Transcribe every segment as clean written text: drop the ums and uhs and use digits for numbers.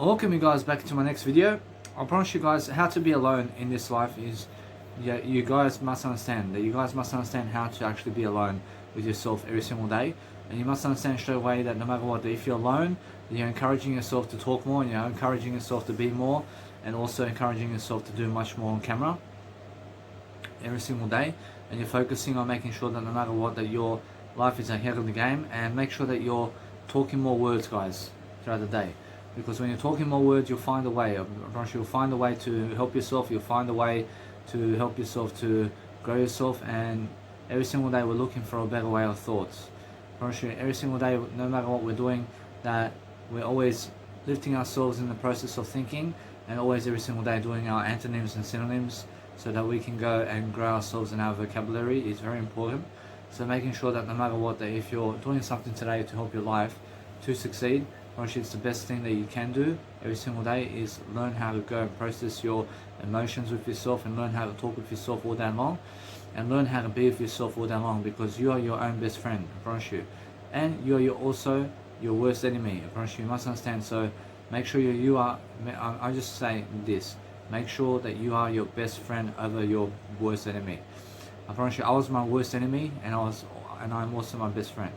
Welcome you guys back to my next video. I promise you guys how to be alone in this life is, you guys must understand how to actually be alone with yourself every single day. And you must understand straight away that no matter what, if you're alone, you're encouraging yourself to talk more, you're encouraging yourself to be more, and also encouraging yourself to do much more on camera every single day. And you're focusing on making sure that no matter what, that your life is ahead of the game, and make sure that you're talking more words, guys, throughout the day. Because when you're talking more words, you'll find a way. You'll find a way to help yourself. You'll find a way to help yourself to grow yourself. And every single day, we're looking for a better way of thoughts. Every single day, no matter what we're doing, that we're always lifting ourselves in the process of thinking, and always every single day doing our antonyms and synonyms, so that we can go and grow ourselves in our vocabulary is very important. So making sure that no matter what, that if you're doing something today to help your life to succeed, it's the best thing that you can do every single day is learn how to go and process your emotions with yourself, and learn how to talk with yourself all day long, and learn how to be with yourself all day long, because you are your own best friend, I promise you. And you are also your worst enemy, I promise you. You must understand. So make sure you are, I just say this, make sure that you are your best friend over your worst enemy. I promise you, I was my worst enemy, and I'm also my best friend.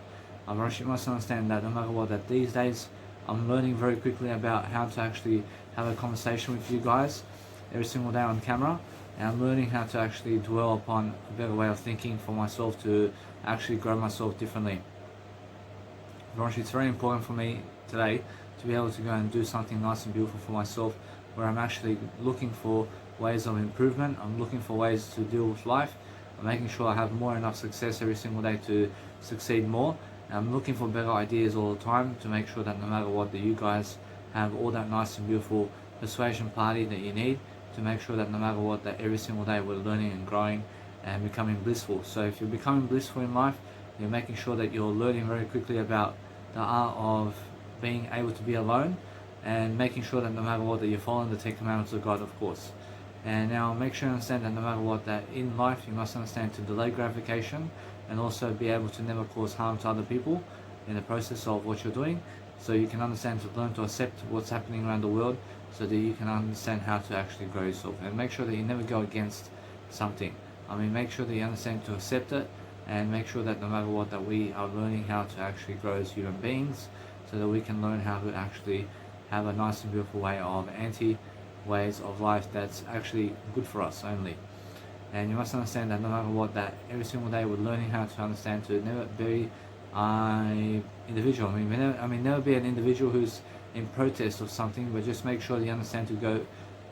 I promise you must understand that no matter what, that these days I'm learning very quickly about how to actually have a conversation with you guys every single day on camera, and I'm learning how to actually dwell upon a better way of thinking for myself to actually grow myself differently. It's very important for me today to be able to go and do something nice and beautiful for myself, where I'm actually looking for ways of improvement. I'm looking for ways to deal with life. I'm making sure I have more enough success every single day to succeed more. I'm looking for better ideas all the time to make sure that no matter what, that you guys have all that nice and beautiful persuasion party that you need to make sure that no matter what, that every single day we're learning and growing and becoming blissful. So if you're becoming blissful in life, you're making sure that you're learning very quickly about the art of being able to be alone, and making sure that no matter what, that you're following the 10 commandments of God, of course. And now make sure you understand that no matter what, that in life you must understand to delay gratification, and also be able to never cause harm to other people in the process of what you're doing. So you can understand to learn to accept what's happening around the world, so that you can understand how to actually grow yourself. And make sure that you never go against something. Make sure that you understand to accept it, and make sure that no matter what, that we are learning how to actually grow as human beings, so that we can learn how to actually have a nice and beautiful way of ways of life that's actually good for us only. And you must understand that no matter what, that every single day we're learning how to understand to never be an individual. Never be an individual who's in protest of something, but just make sure that you understand to go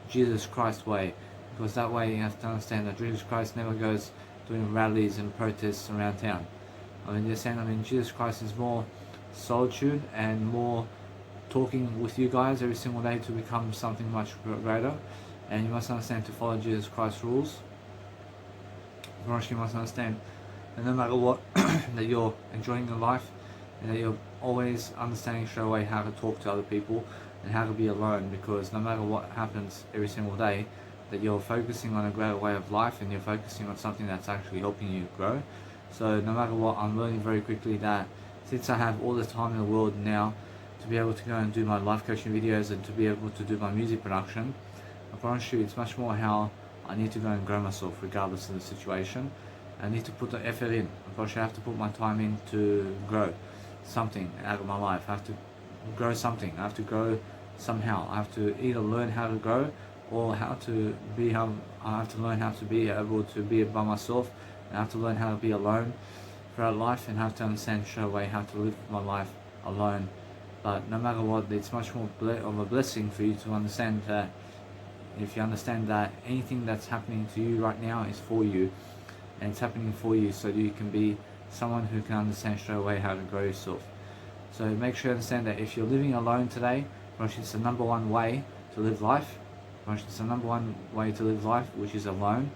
Jesus Christ way, because that way you have to understand that Jesus Christ never goes doing rallies and protests around town. Jesus Christ is more solitude and more talking with you guys every single day to become something much greater. And you must understand to follow Jesus Christ's rules. You must understand that no matter what, that you're enjoying your life, and that you're always understanding straight away how to talk to other people and how to be alone, because no matter what happens every single day, that you're focusing on a greater way of life, and you're focusing on something that's actually helping you grow. So no matter what, I'm learning very quickly that since I have all the time in the world now to be able to go and do my life coaching videos and to be able to do my music production, I promise you it's much more how I need to go and grow myself regardless of the situation. I need to put the effort in. Of course, I have to put my time in to grow something out of my life. I have to grow something. I have to grow somehow. I have to either learn how to grow, or how to be. I have to learn how to be able to be by myself. And I have to learn how to be alone throughout life, and have to understand straight away how to live my life alone. But no matter what, it's much more of a blessing for you to understand that. If you understand that anything that's happening to you right now is for you, and it's happening for you so that you can be someone who can understand straight away how to grow yourself. So make sure you understand that if you're living alone today, it's the number one way to live life. It's the number one way to live life, which is alone.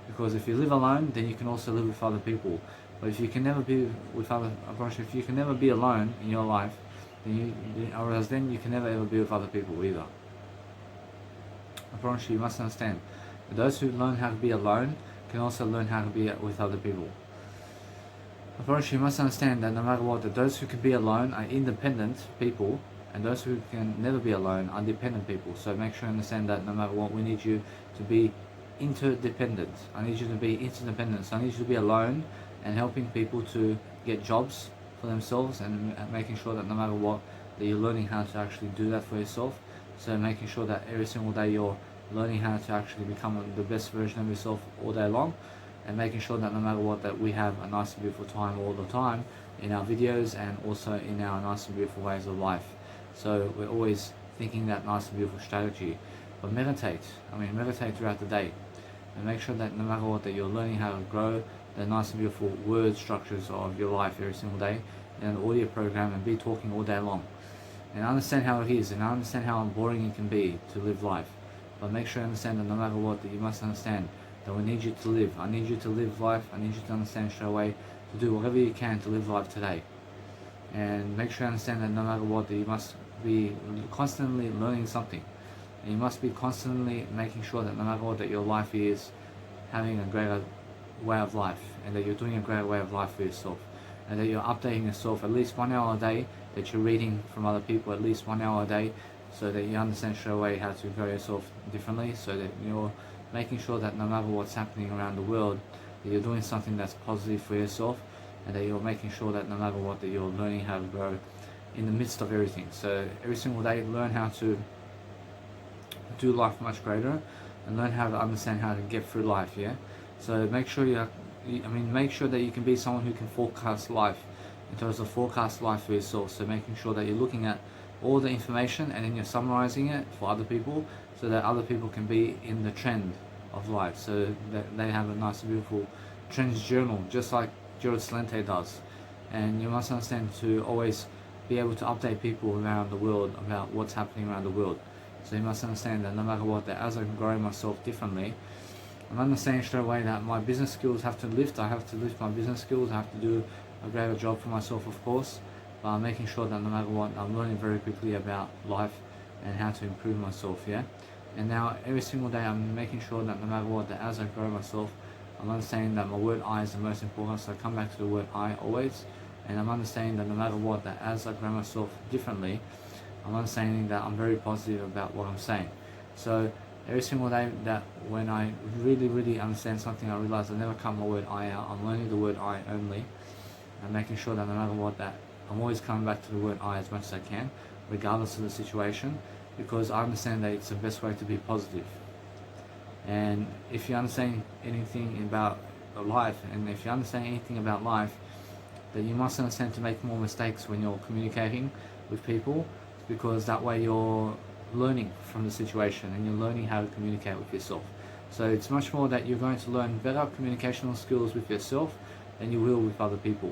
Because if you live alone, then you can also live with other people. But if you can never be with other, if you can never be alone in your life, then you can never ever be with other people either. I promise you must understand that those who learn how to be alone can also learn how to be with other people. I promise you must understand that no matter what, that those who can be alone are independent people, and those who can never be alone are dependent people. So make sure you understand that no matter what, we need you to be interdependent. I need you to be interdependent. So I need you to be alone and helping people to get jobs for themselves, and making sure that no matter what, that you're learning how to actually do that for yourself. So making sure that every single day you're learning how to actually become the best version of yourself all day long, and making sure that no matter what, that we have a nice and beautiful time all the time in our videos and also in our nice and beautiful ways of life. So we're always thinking that nice and beautiful strategy. But meditate throughout the day, and make sure that no matter what, that you're learning how to grow the nice and beautiful word structures of your life every single day in an audio program, and be talking all day long. And understand how it is, and I understand how boring it can be to live life. But make sure you understand that no matter what, that you must understand that we need you to live. I need you to live life. I need you to understand straight away to do whatever you can to live life today. And make sure you understand that no matter what, that you must be constantly learning something. And you must be constantly making sure that no matter what, that your life is having a greater way of life, and that you're doing a greater way of life for yourself, and that you're updating yourself at least 1 hour a day, that you're reading from other people at least 1 hour a day, so that you understand straight away how to grow yourself differently, so that you're making sure that no matter what's happening around the world, that you're doing something that's positive for yourself, and that you're making sure that no matter what, that you're learning how to grow in the midst of everything. So every single day, learn how to do life much greater, and learn how to understand how to get through life. Yeah. So make sure make sure that you can be someone who can forecast life, in terms of forecast life for yourself. So making sure that you're looking at all the information and then you're summarizing it for other people, so that other people can be in the trend of life, so that they have a nice and beautiful trends journal, just like Gerald Celente does. And you must understand to always be able to update people around the world about what's happening around the world. So you must understand that no matter what, that as I'm growing myself differently, I'm understanding straight away that my business skills have to lift. I have to lift my business skills. I have to do a greater job for myself, of course. But I'm making sure that no matter what, I'm learning very quickly about life and how to improve myself, yeah? And now every single day I'm making sure that no matter what, that as I grow myself, I'm understanding that my word I is the most important. So I come back to the word I always. And I'm understanding that no matter what, that as I grow myself differently, I'm understanding that I'm very positive about what I'm saying. So every single day, that when I really understand something, I realize I never cut my word I out. I'm learning the word I only, and making sure that no matter what, that I'm always coming back to the word I as much as I can, regardless of the situation, because I understand that it's the best way to be positive. And if you understand anything about life, and if you understand anything about life, that you must understand to make more mistakes when you're communicating with people, because that way you're learning from the situation and you're learning how to communicate with yourself. So it's much more that you're going to learn better communicational skills with yourself than you will with other people.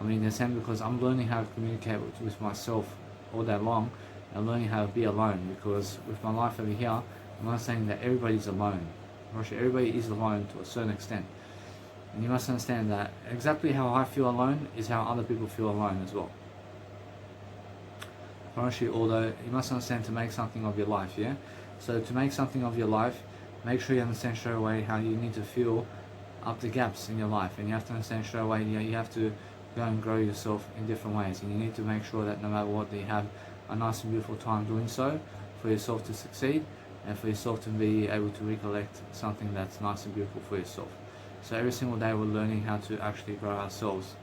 I mean, the same, because I'm learning how to communicate with myself all day long, and learning how to be alone, because with my life over here, I'm not saying that everybody's alone. Everybody is alone to a certain extent. And you must understand that exactly how I feel alone is how other people feel alone as well. Although you must understand to make something of your life, yeah? So to make something of your life, make sure you understand straight away how you need to fill up the gaps in your life. And you have to understand straight away, you have to go and grow yourself in different ways. And you need to make sure that no matter what, that you have a nice and beautiful time doing so, for yourself to succeed, and for yourself to be able to recollect something that's nice and beautiful for yourself. So every single day we're learning how to actually grow ourselves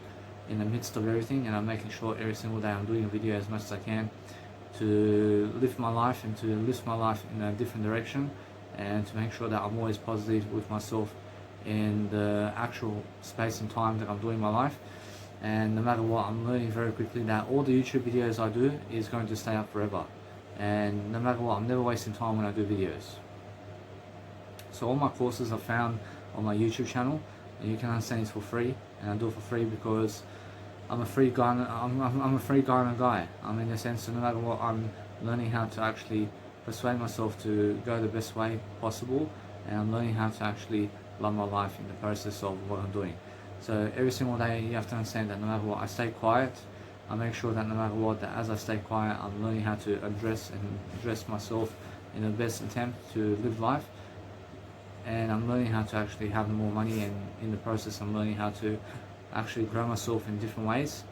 in the midst of everything, and I'm making sure every single day I'm doing a video as much as I can to lift my life and to lift my life in a different direction, and to make sure that I'm always positive with myself in the actual space and time that I'm doing my life. And no matter what, I'm learning very quickly that all the YouTube videos I do is going to stay up forever. And no matter what, I'm never wasting time when I do videos. So all my courses are found on my YouTube channel, and you can understand it's for free, and I do it for free because I'm a free guy. I'm a free guy and a guy. I'm in the sense that no matter what, I'm learning how to actually persuade myself to go the best way possible, and I'm learning how to actually love my life in the process of what I'm doing. So every single day you have to understand that no matter what, I stay quiet. I make sure that no matter what, that as I stay quiet, I'm learning how to address myself in the best attempt to live life. And I'm learning how to actually have more money, and in the process I'm learning how to actually grow myself in different ways.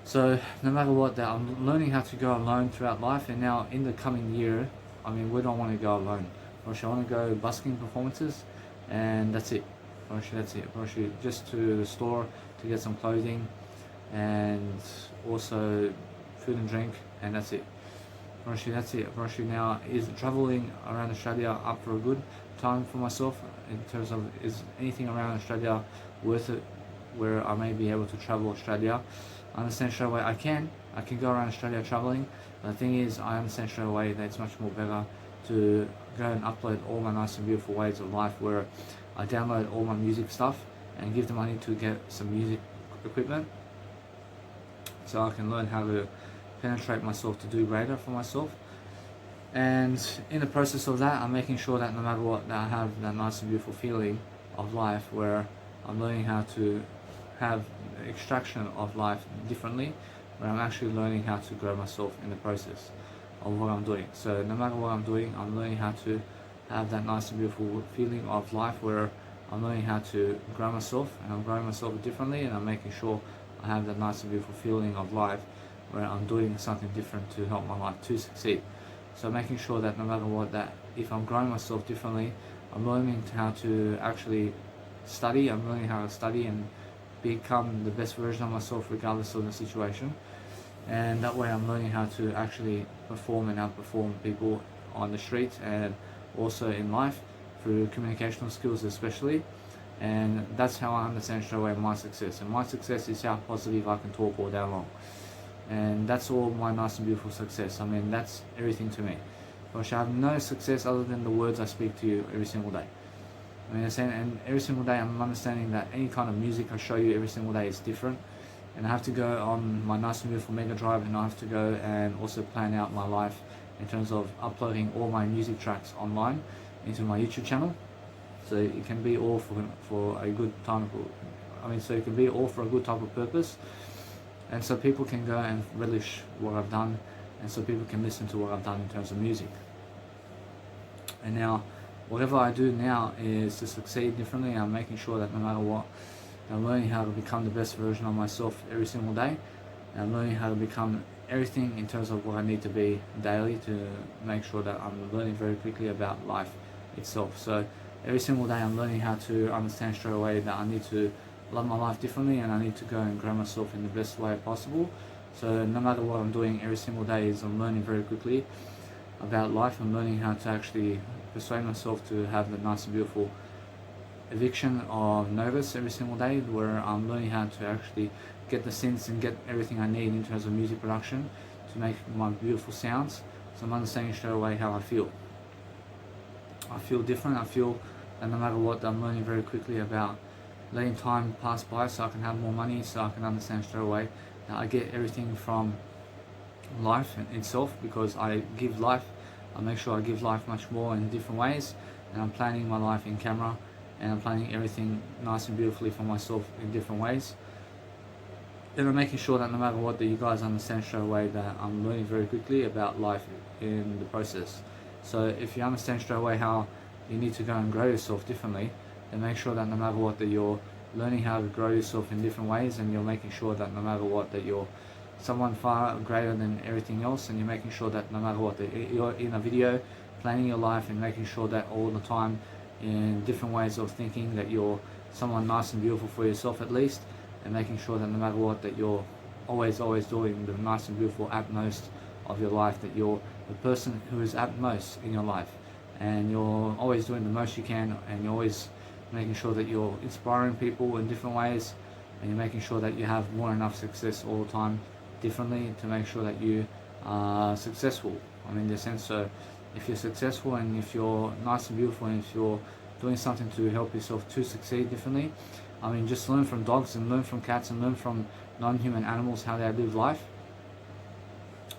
So no matter what, that I'm learning how to go alone throughout life, and now in the coming year, I mean, where do I want to go alone? Actually, I want to go busking performances, and that's it. Actually, that's it. Actually, just to the store to get some clothing, and also food and drink, and that's it. Actually, that's it. Actually, now is traveling around Australia up for a good time for myself in terms of, is anything around Australia worth it, where I may be able to travel Australia. I understand straight away I can go around Australia traveling, but the thing is, I understand straight away that it's much more better to go and upload all my nice and beautiful ways of life, where I download all my music stuff and give the money to get some music equipment, so I can learn how to penetrate myself to do greater for myself. And in the process of that, I'm making sure that no matter what, that I have that nice and beautiful feeling of life, where I'm learning how to have extraction of life differently, where I'm actually learning how to grow myself in the process of what I'm doing. So no matter what I'm doing, I'm learning how to have that nice and beautiful feeling of life, where I'm learning how to grow myself, and I'm growing myself differently, and I'm making sure I have that nice and beautiful feeling of life, where I'm doing something different to help my life to succeed. So making sure that no matter what, that if I'm growing myself differently, I'm learning how to actually study. I'm learning how to study and become the best version of myself regardless of the situation. And that way I'm learning how to actually perform and outperform people on the streets, and also in life through communicational skills especially. And that's how I understand straight away my success. And my success is how positive I can talk all day long. And that's all my nice and beautiful success. I mean, that's everything to me. I have no success other than the words I speak to you every single day. I mean, and every single day I'm understanding that any kind of music I show you every single day is different. And I have to go on my nice and beautiful Mega Drive, and I have to go and also plan out my life in terms of uploading all my music tracks online into my YouTube channel. So it can be all for a good time. So it can be all for a good type of purpose. And so people can go and relish what I've done, and so people can listen to what I've done in terms of music. And now, whatever I do now is to succeed differently. I'm making sure that no matter what, I'm learning how to become the best version of myself every single day. And I'm learning how to become everything in terms of what I need to be daily, to make sure that I'm learning very quickly about life itself. So every single day I'm learning how to understand straight away that I need to love my life differently, and I need to go and grow myself in the best way possible. So no matter what I'm doing every single day, is I'm learning very quickly about life. I'm learning how to actually persuade myself to have the nice and beautiful eviction of nervous every single day, where I'm learning how to actually get the synths and get everything I need in terms of music production to make my beautiful sounds. So I'm understanding straight away how I feel. I feel different. I feel that no matter what, I'm learning very quickly about letting time pass by so I can have more money, so I can understand straight away that I get everything from life itself, because I give life. I make sure I give life much more in different ways, and I'm planning my life in camera, and I'm planning everything nice and beautifully for myself in different ways. And I'm making sure that no matter what, that you guys understand straight away that I'm learning very quickly about life in the process. So if you understand straight away how you need to go and grow yourself differently, then make sure that no matter what, that you're learning how to grow yourself in different ways, and you're making sure that no matter what, that you're someone far greater than everything else, and you're making sure that no matter what, that you're in a video planning your life and making sure that all the time in different ways of thinking that you're someone nice and beautiful for yourself at least, and making sure that no matter what, that you're always doing the nice and beautiful at most of your life, that you're the person who is at most in your life, and you're always doing the most you can, and you're always making sure that you're inspiring people in different ways, and you're making sure that you have more than enough success all the time differently to make sure that you are successful. I mean, in the sense, so if you're successful and if you're nice and beautiful and if you're doing something to help yourself to succeed differently, I mean, just learn from dogs and learn from cats and learn from non-human animals how they live life,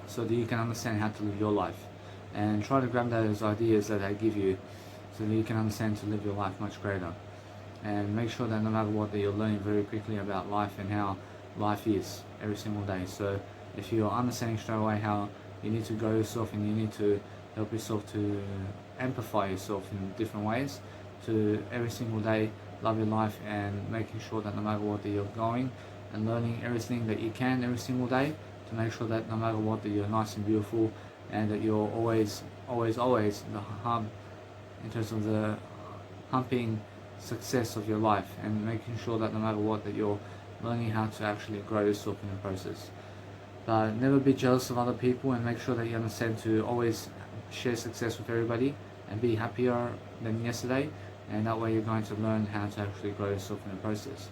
so that you can understand how to live your life, and try to grab those ideas that they give you so that you can understand to live your life much greater. And make sure that no matter what, that you're learning very quickly about life and how life is every single day. So if you're understanding straight away how you need to grow yourself and you need to help yourself to amplify yourself in different ways, to every single day love your life and making sure that no matter what, that you're going and learning everything that you can every single day to make sure that no matter what, that you're nice and beautiful, and that you're always the hub in terms of the humping success of your life, and making sure that no matter what, that you're learning how to actually grow yourself in the process. But never be jealous of other people, and make sure that you understand to always share success with everybody and be happier than yesterday, and that way you're going to learn how to actually grow yourself in the process.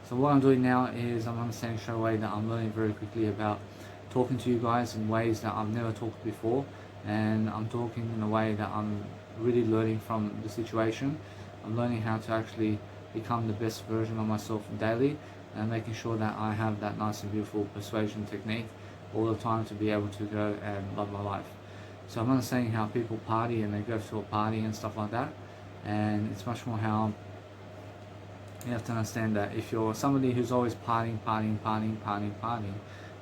So what I'm doing now is I'm understanding straight away that I'm learning very quickly about talking to you guys in ways that I've never talked before, and I'm talking in a way that I'm really learning from the situation. I'm learning how to actually become the best version of myself daily, and making sure that I have that nice and beautiful persuasion technique all the time to be able to go and love my life. So I'm understanding how people party and they go to a party and stuff like that, and it's much more how you have to understand that if you're somebody who's always partying,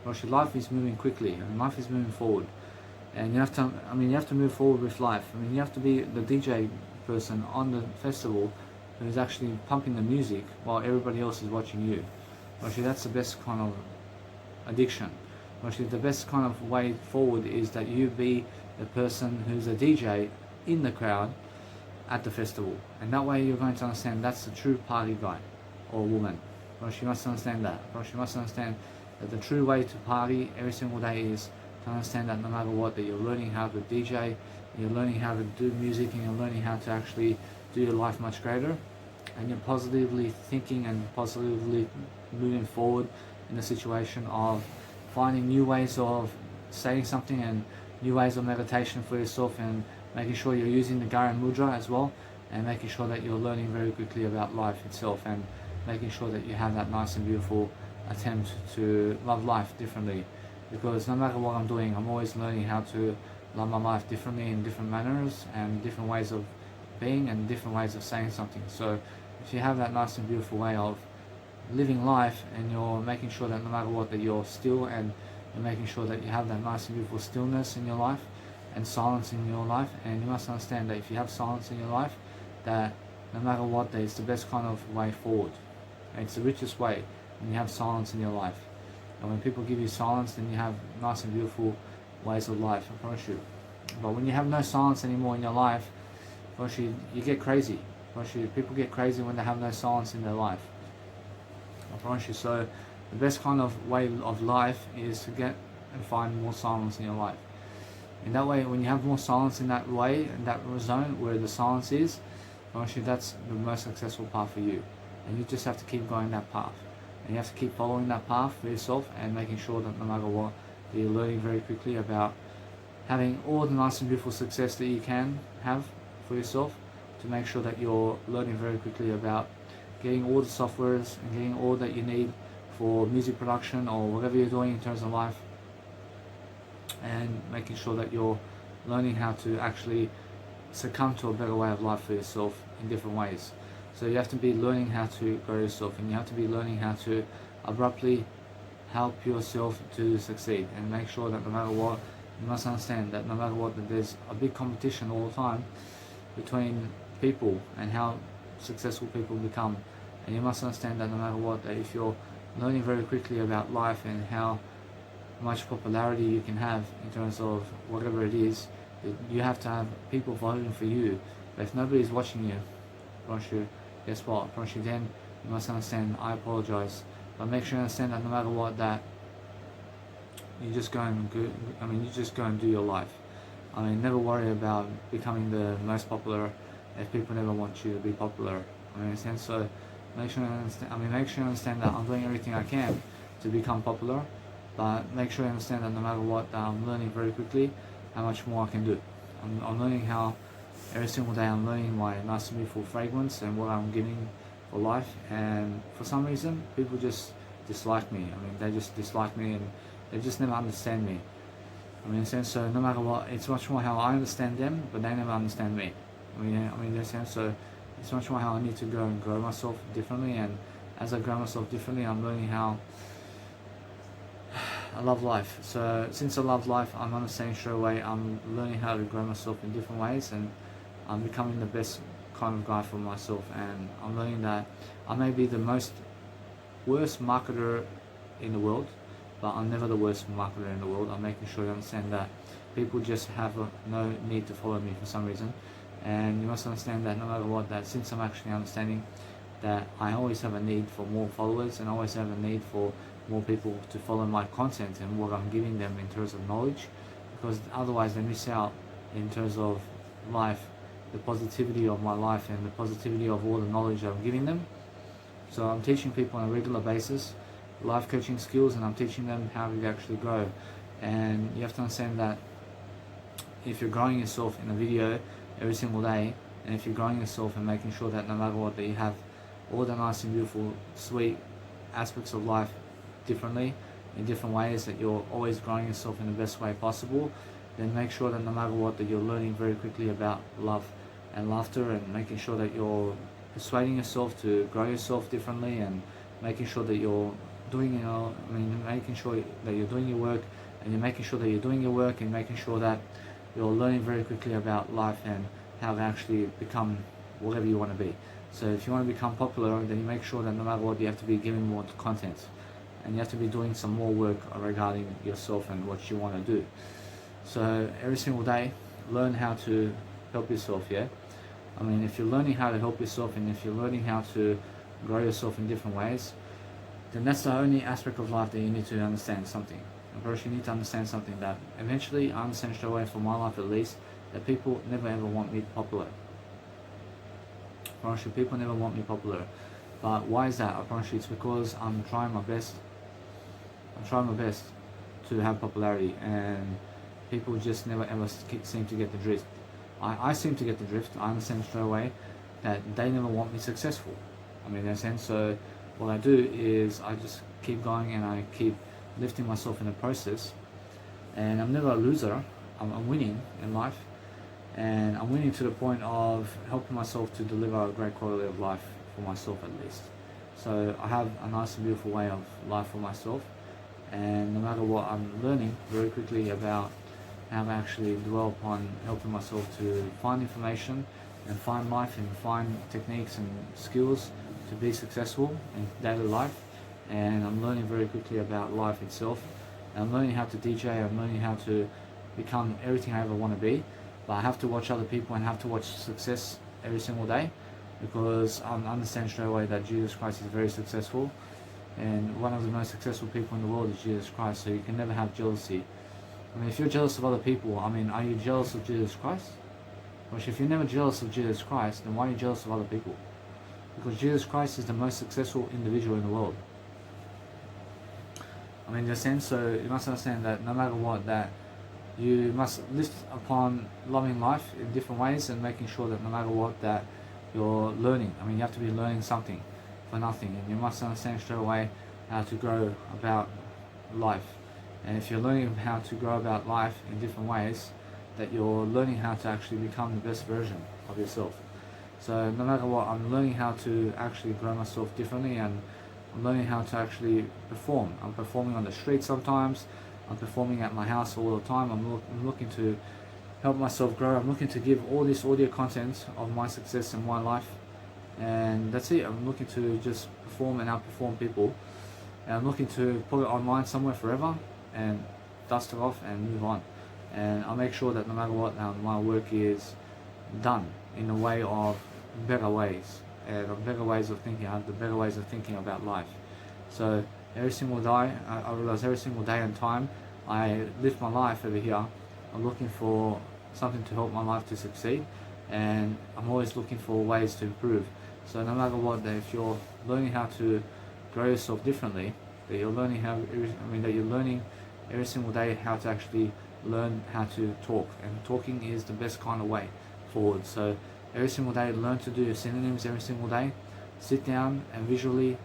well, your life is moving quickly and life is moving forward, and you have to move forward with life. You have to be the DJ person on the festival who's actually pumping the music while everybody else is watching you. Actually, that's the best kind of addiction. Actually, the best kind of way forward is that you be the person who's a DJ in the crowd at the festival, and that way you're going to understand that's the true party guy or woman. You must understand that. You must understand that the true way to party every single day is to understand that no matter what, that you're learning how to DJ, you're learning how to do music, and you're learning how to actually do your life much greater, and you're positively thinking and positively moving forward in the situation of finding new ways of saying something and new ways of meditation for yourself, and making sure you're using the Garen Mudra as well, and making sure that you're learning very quickly about life itself, and making sure that you have that nice and beautiful attempt to love life differently. Because no matter what I'm doing, I'm always learning how to love my life differently, in different manners and different ways of being and different ways of saying something. So if you have that nice and beautiful way of living life, and you're making sure that no matter what, that you're still, and you're making sure that you have that nice and beautiful stillness in your life and silence in your life. And you must understand that if you have silence in your life, that no matter what, that it's the best kind of way forward, and it's the richest way when you have silence in your life. And when people give you silence, then you have nice and beautiful ways of life, I promise you. But when you have no silence anymore in your life, I promise you, you get crazy. I promise you, people get crazy when they have no silence in their life, I promise you. So the best kind of way of life is to get and find more silence in your life. In that way, when you have more silence in that way, in that zone where the silence is, I promise you, that's the most successful path for you. And you just have to keep going that path. And you have to keep following that path for yourself, and making sure that no matter what, you're learning very quickly about having all the nice and beautiful success that you can have for yourself, to make sure that you're learning very quickly about getting all the softwares and getting all that you need for music production or whatever you're doing in terms of life, and making sure that you're learning how to actually succumb to a better way of life for yourself in different ways. So you have to be learning how to grow yourself, and you have to be learning how to abruptly help yourself to succeed, and make sure that no matter what, you must understand that no matter what, that there's a big competition all the time between people and how successful people become. And you must understand that no matter what, that if you're learning very quickly about life and how much popularity you can have in terms of whatever it is, you have to have people voting for you. But if nobody's watching you, promise you, guess what? Promise you, then you must understand, I apologize. But make sure you understand that no matter what, that you just go and do your life. Never worry about becoming the most popular if people never want you to be popular. So make sure you understand that I'm doing everything I can to become popular, but make sure you understand that no matter what, that I'm learning very quickly how much more I can do. I'm learning how every single day I'm learning my nice and beautiful fragrance and what I'm giving for life. And for some reason, people just dislike me. They just dislike me, and they just never understand me. So no matter what, it's much more how I understand them, but they never understand me. So it's much more how I need to go and grow myself differently, and as I grow myself differently, I'm learning how I love life. So since I love life, I'm understanding straight away, I'm learning how to grow myself in different ways, and I'm becoming the best kind of guy for myself. And I'm learning that I may be the most worst marketer in the world, but I'm never the worst marketer in the world. I'm making sure you understand that people just have no need to follow me for some reason, and you must understand that no matter what, that since I'm actually understanding that I always have a need for more followers and I always have a need for more people to follow my content and what I'm giving them in terms of knowledge, because otherwise they miss out in terms of life, the positivity of my life and the positivity of all the knowledge I'm giving them. So I'm teaching people on a regular basis life coaching skills, and I'm teaching them how to actually grow. And you have to understand that if you're growing yourself in a video every single day, and if you're growing yourself and making sure that no matter what, that you have all the nice and beautiful sweet aspects of life differently, in different ways, that you're always growing yourself in the best way possible, then make sure that no matter what, that you're learning very quickly about love and laughter, and making sure that you're persuading yourself to grow yourself differently, and making sure that you're doing, making sure that you're doing your work, and you're making sure that you're doing your work, and making sure that you're learning very quickly about life and how to actually become whatever you want to be. So if you want to become popular, then you make sure that no matter what, you have to be giving more content, and you have to be doing some more work regarding yourself and what you want to do. So every single day, learn how to help yourself, yeah? If you're learning how to help yourself, and if you're learning how to grow yourself in different ways, then that's the only aspect of life that you need to understand something. And first you need to understand something that eventually, I understand straight away, for my life at least, that people never ever want me popular. I promise you, people never want me popular. But why is that? I promise you, it's because I'm trying my best. I'm trying my best to have popularity, and people just never ever seem to get the drift. I seem to get the drift. I understand straight away that they never want me successful. In a sense, so what I do is I just keep going, and I keep lifting myself in the process, and I'm never a loser. I'm winning in life, and I'm winning to the point of helping myself to deliver a great quality of life for myself at least. So I have a nice and beautiful way of life for myself, and no matter what, I'm learning very quickly about how to actually dwell upon helping myself to find information and find life and find techniques and skills to be successful in daily life. And I'm learning very quickly about life itself. And I'm learning how to DJ, I'm learning how to become everything I ever want to be. But I have to watch other people and have to watch success every single day, because I understand straight away that Jesus Christ is very successful, and one of the most successful people in the world is Jesus Christ. So you can never have jealousy. If you're jealous of other people, are you jealous of Jesus Christ? Which, if you're never jealous of Jesus Christ, then why are you jealous of other people? Because Jesus Christ is the most successful individual in the world. In a sense, so you must understand that no matter what, that you must lift upon loving life in different ways, and making sure that no matter what, that you're learning. You have to be learning something for nothing, and you must understand straight away how to grow about life. And if you're learning how to grow about life in different ways, that you're learning how to actually become the best version of yourself. So no matter what, I'm learning how to actually grow myself differently, and I'm learning how to actually perform. I'm performing on the street sometimes, I'm performing at my house all the time. I'm looking to help myself grow. I'm looking to give all this audio content of my success in my life, and that's it. I'm looking to just perform and outperform people, and I'm looking to put it online somewhere forever and dust it off and move on. And I'll make sure that no matter what, my work is done in a way of better ways, and better ways of thinking. I have the better ways of thinking about life. So every single day, I realize every single day and time I live my life over here, I'm looking for something to help my life to succeed, and I'm always looking for ways to improve. So no matter what, that if you're learning how to grow yourself differently, that you're learning that you're learning every single day how to actually learn how to talk, and talking is the best kind of way forward. So every single day, learn to do your synonyms every single day. Sit down and visually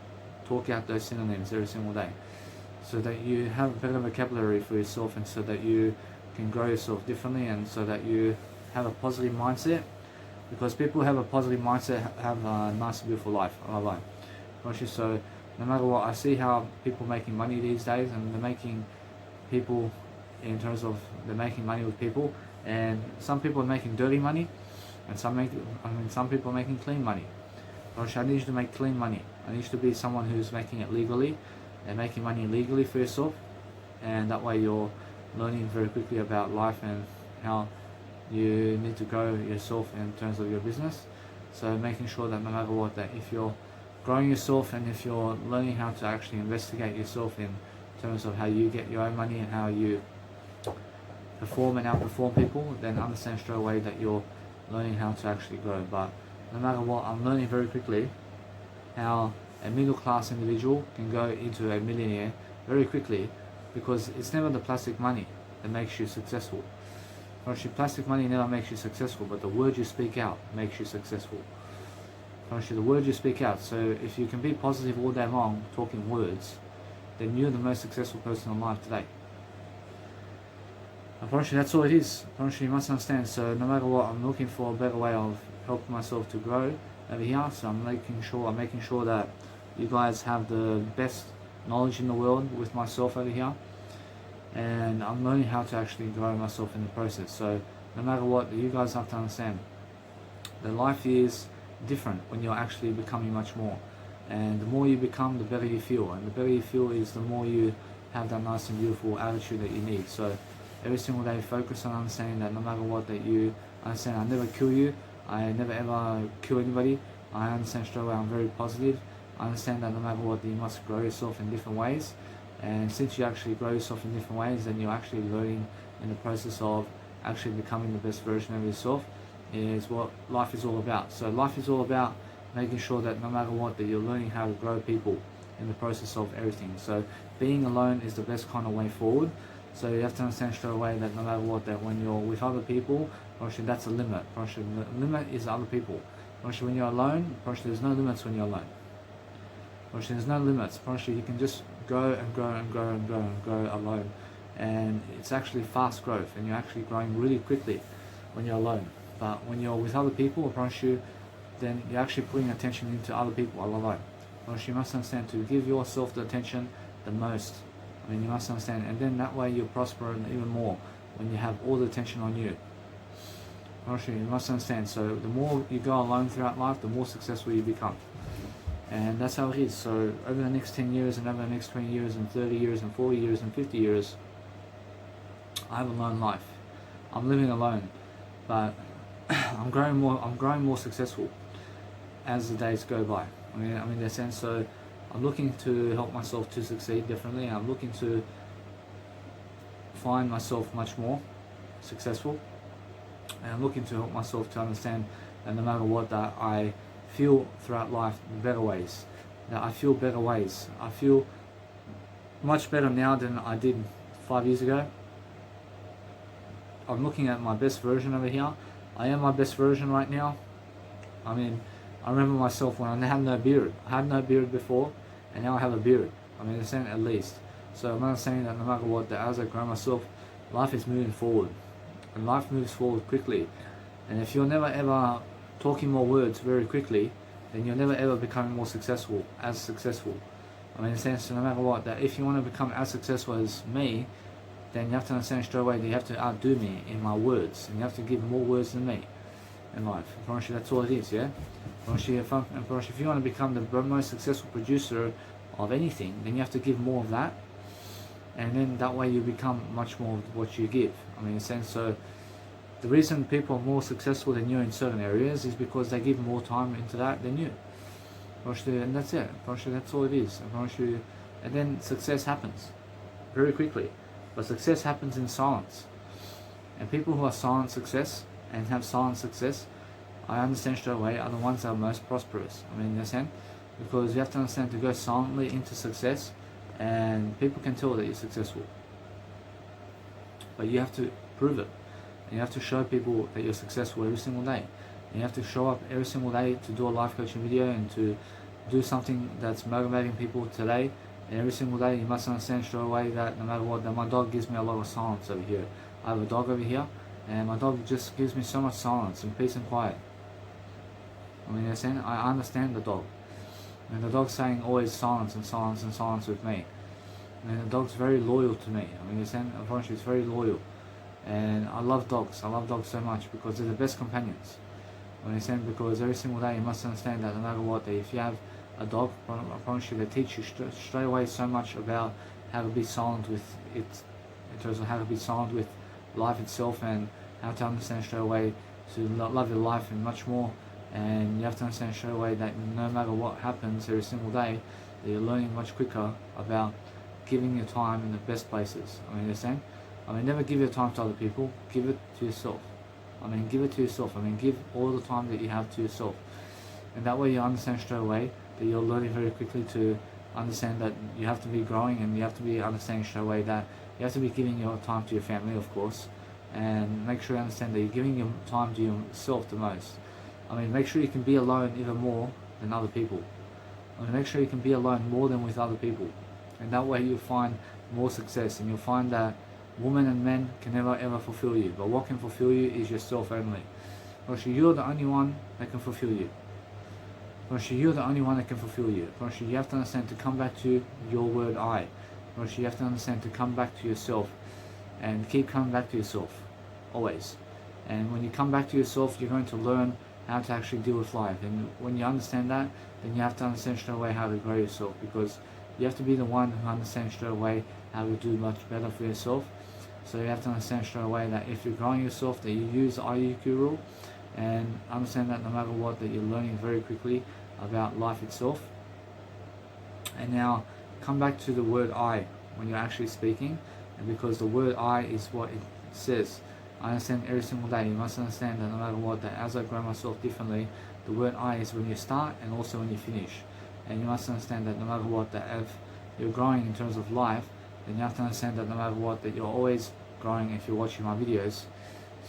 talk out those synonyms every single day, so that you have a better vocabulary for yourself, and so that you can grow yourself differently, and so that you have a positive mindset. Because people who have a positive mindset have a nice beautiful life. I like. So no matter what, I see how people making money these days, and they're making people in terms of they're making money with people, and some people are making dirty money, and some people are making clean money. I need you to make clean money. I need you to be someone who's making it legally, and making money legally for yourself, and that way you're learning very quickly about life and how you need to grow yourself in terms of your business. So making sure that no matter what, that if you're growing yourself and if you're learning how to actually investigate yourself in terms of how you get your own money and how you perform and outperform people, then understand straight away that you're learning how to actually grow. But no matter what, I'm learning very quickly how a middle class individual can go into a millionaire very quickly, because it's never the plastic money that makes you successful. Actually, plastic money never makes you successful, but the word you speak out makes you successful. Actually, the word you speak out. So if you can be positive all day long, talking words, then you're the most successful person alive today. Unfortunately, that's all it is. Unfortunately, you must understand. So no matter what, I'm looking for a better way of helping myself to grow over here. So I'm making sure that you guys have the best knowledge in the world with myself over here, and I'm learning how to actually grow myself in the process. So no matter what, you guys have to understand that life is different when you're actually becoming much more, and the more you become, the better you feel, and the better you feel is the more you have that nice and beautiful attitude that you need. So every single day focus on understanding that no matter what, that you understand I never kill you, I never ever kill anybody. I understand straight away I'm very positive. I understand that no matter what, you must grow yourself in different ways, and since you actually grow yourself in different ways, then you're actually learning in the process of actually becoming the best version of yourself, is what life is all about. So life is all about making sure that no matter what, that you're learning how to grow people in the process of everything. So being alone is the best kind of way forward. So you have to understand straight away that no matter what, that when you're with other people, actually that's a limit. Actually, the limit is other people. Actually, when you're alone, actually there's no limits when you're alone. Actually, there's no limits. Actually, you can just grow and grow and grow and grow and grow alone, and it's actually fast growth, and you're actually growing really quickly when you're alone. But when you're with other people, actually, then you're actually putting attention into other people alone. Actually, you must understand to give yourself the attention the most. I mean, you must understand, and then that way you'll prosper even more when you have all the attention on you. Actually, you must understand. So the more you go alone throughout life, the more successful you become. And that's how it is. So over the next 10 years and over the next 20 years and 30 years and 40 years and 50 years, I have a lone life. I'm living alone, but I'm growing more successful as the days go by. I mean in a sense. So I'm looking to help myself to succeed differently. I'm looking to find myself much more successful, and I'm looking to help myself to understand that no matter what, that I feel throughout life better ways. That I feel better ways. I feel much better now than I did 5 years ago. I'm looking at my best version over here. I am my best version right now. I mean, I remember myself when I had no beard. I had no beard before, and now I have a beard. I mean, at least. So I'm not saying that no matter what, that as I grow myself, life is moving forward, and life moves forward quickly. And if you're never ever talking more words very quickly, then you're never ever becoming more successful, as successful. I mean, in a sense, no matter what, that if you want to become as successful as me, then you have to understand straight away that you have to outdo me in my words, and you have to give more words than me in life. Actually, that's all it is, yeah? Actually, if you want to become the most successful producer of anything, then you have to give more of that, and then that way you become much more of what you give. I mean, in a sense, so the reason people are more successful than you in certain areas is because they give more time into that than you. And that's it. That's all it is. And then success happens very quickly. But success happens in silence. And people who are silent success and have silent success, I understand straight away, are the ones that are most prosperous. I mean, you understand? Because you have to understand to go silently into success, and people can tell that you're successful. But you have to prove it. And you have to show people that you're successful every single day. And you have to show up every single day to do a life coaching video and to do something that's motivating people today. And every single day you must understand straight away that no matter what, that my dog gives me a lot of silence over here. I have a dog over here, and my dog just gives me so much silence and peace and quiet. I mean, I understand the dog. And the dog's saying always silence and silence and silence with me. And the dog's very loyal to me. I mean, unfortunately, it's very loyal. And I love dogs. I love dogs so much because they're the best companions. I mean, because every single day you must understand that no matter what, that if you have a dog, I promise you they teach you straight away so much about how to be silent with it, in terms of how to be silent with life itself, and how to understand straight away to love your life and much more. And you have to understand straight away that no matter what happens every single day, that you're learning much quicker about giving your time in the best places. I mean, understand? I mean, never give your time to other people, give it to yourself. I mean, give it to yourself. I mean, give all the time that you have to yourself. And that way you understand straight away that you're learning very quickly to understand that you have to be growing, and you have to be understanding straight away that you have to be giving your time to your family, of course, and make sure you understand that you're giving your time to yourself the most. I mean, make sure you can be alone even more than other people. I mean, make sure you can be alone more than with other people. And that way you'll find more success, and you'll find that women and men can never ever fulfill you. But what can fulfill you is yourself only. Actually, you're the only one that can fulfill you. Actually, you're the only one that can fulfill you. Actually, you have to understand to come back to your word I. Actually, you have to understand to come back to yourself, and keep coming back to yourself, always. And when you come back to yourself, you're going to learn how to actually deal with life. And when you understand that, then you have to understand straight away how to grow yourself, because you have to be the one who understands straight away how to do much better for yourself. So you have to understand straight away that if you're growing yourself, that you use the IUQ rule, and understand that no matter what, that you're learning very quickly about life itself. And now come back to the word I when you're actually speaking, and because the word I is what it says. I understand every single day. You must understand that no matter what, that as I grow myself differently, the word I is when you start and also when you finish. And you must understand that no matter what, that if you're growing in terms of life, then you have to understand that no matter what, that you're always growing if you're watching my videos.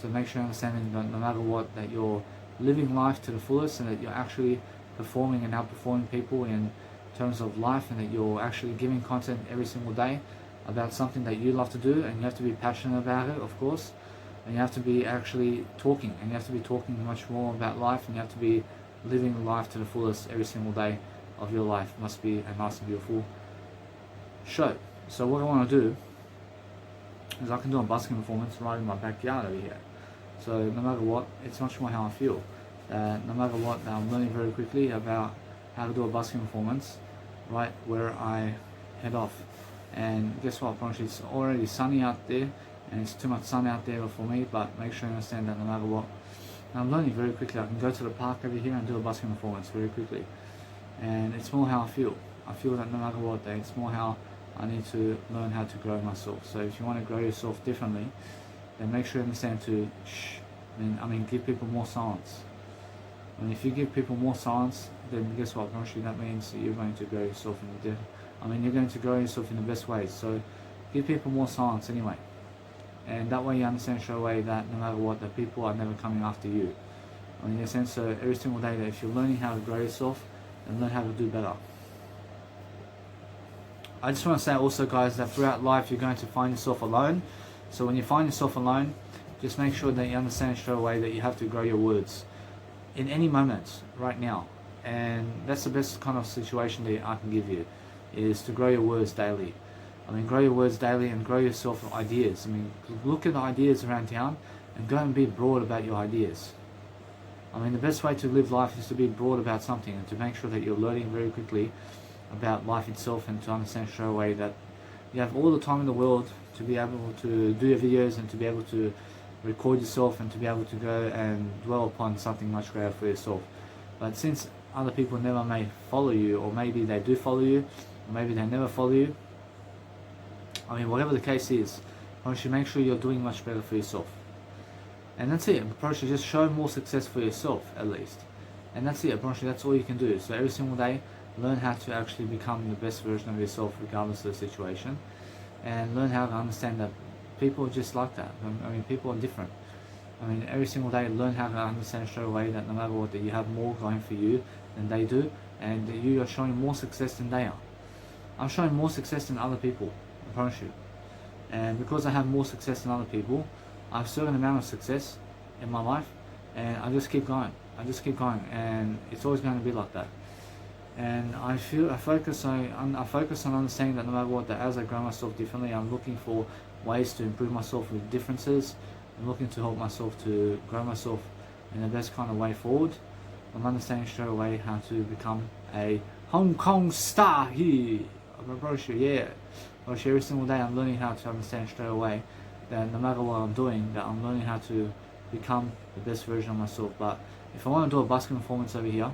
So make sure you understand that no matter what, that you're living life to the fullest, and that you're actually performing and outperforming people in terms of life, and that you're actually giving content every single day about something that you love to do, and you have to be passionate about it, of course. And you have to be actually talking, and you have to be talking much more about life, and you have to be living life to the fullest every single day of your life. It must be a nice and beautiful show. So what I want to do is I can do a busking performance right in my backyard over here. So no matter what, it's much more how I feel. No matter what, I'm learning very quickly about how to do a busking performance right where I head off. And guess what, it's already sunny out there, and it's too much sun out there for me, but make sure you understand that no matter what, I'm learning very quickly. I can go to the park over here and do a busking performance very quickly. And it's more how I feel. I feel that no matter what, it's more how I need to learn how to grow myself. So if you want to grow yourself differently, then make sure you understand to give people more silence. And if you give people more silence, then guess what, that means that you're going to grow yourself you're going to grow yourself in the best ways. So give people more silence anyway. And that way you understand straight away that no matter what, the people are never coming after you. In a sense, so every single day, that if you're learning how to grow yourself, and learn how to do better. I just want to say also, guys, that throughout life you're going to find yourself alone. So when you find yourself alone, just make sure that you understand straight away that you have to grow your words in any moment right now. And that's the best kind of situation that I can give you, is to grow your words daily. Grow your words daily and grow yourself with ideas. Look at the ideas around town and go and be broad about your ideas. The best way to live life is to be broad about something, and to make sure that you're learning very quickly about life itself, and to understand straight away that you have all the time in the world to be able to do your videos, and to be able to record yourself, and to be able to go and dwell upon something much greater for yourself. But since other people never may follow you, or maybe they do follow you, or maybe they never follow you, whatever the case is, you should make sure you're doing much better for yourself. And that's it. Approach it. Just show more success for yourself, at least. And that's it. Approach it. That's all you can do. So every single day, learn how to actually become the best version of yourself, regardless of the situation. And learn how to understand that people are just like that. People are different. Every single day, learn how to understand straight away that no matter what, that you have more going for you than they do, and that you are showing more success than they are. I'm showing more success than other people, I promise you. And because I have more success than other people, I have a certain amount of success in my life, and I just keep going. And it's always going to be like that. And I focus on understanding that no matter what, that as I grow myself differently, I'm looking for ways to improve myself with differences. I'm looking to help myself to grow myself in the best kind of way forward. I'm understanding straight away how to become a Hong Kong star here. I approach you, yeah. Approach every single day. I'm learning how to understand straight away that no matter what I'm doing, that I'm learning how to become the best version of myself. But if I want to do a busking performance over here,